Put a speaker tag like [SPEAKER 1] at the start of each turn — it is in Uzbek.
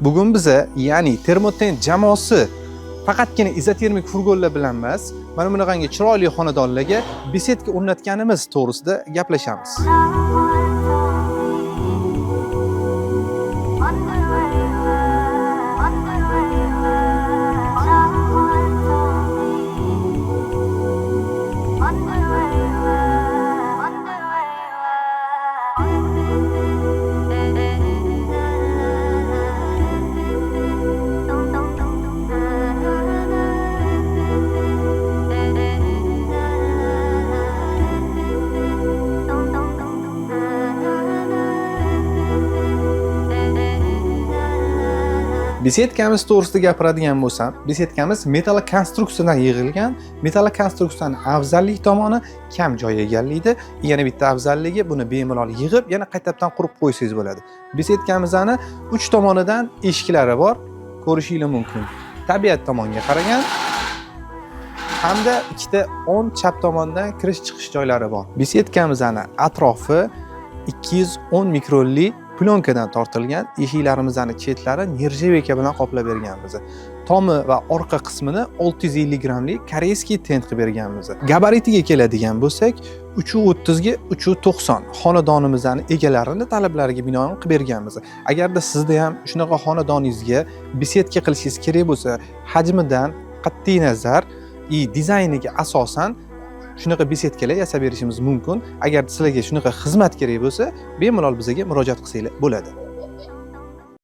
[SPEAKER 1] Bugun biza, ya'ni Termoten jamoasi faqatgina izotermik furgonlar bilan emas, mana bunaqangi chiroyli xonadonlarga besetka o'rnatganimiz to'g'risida gaplashamiz. Besetkamiz to'g'risida gapiradigan bo'lsam, besetkamiz metall konstruksiyadan yig'ilgan. Metall konstruksiyaning afzallik tomoni kam joy egallaydi. Yana bitta afzalligi, buni bemalol yig'ib, yana qaytadan qurib qo'ysangiz bo'ladi. Besetkamizning 3 tomonidan eshiklari bor, ko'rishingiz mumkin. Tabiat tomonga qaragan hamda ikkita o'ng chap tomondan kirish-chiqish joylari bor. Besetkamizning atrofi 210 mikronli plyonkadan tortilgan, eshiklarimizning chetlari nержавейка bilan qoplab berganmiz. Tomi va orqa qismini 650 grammli koreyskiy tent qilib berganmiz. Gabaritiga keladigan bo'lsak, 330 ga 390 xonadonimizning egalarini talablariga binoan qilib berganmiz. Agarda sizda ham shunaqa xonadoningizga besetka qilishingiz kerak bo'lsa, hajmidan qat'iy nazar, dizayniga asosan shunaqa besetkalar yasab berishimiz mumkin. Agar sizlarga shunaqa xizmat kerak bo'lsa, bemalol bizga murojaat qilsanglar bo'ladi.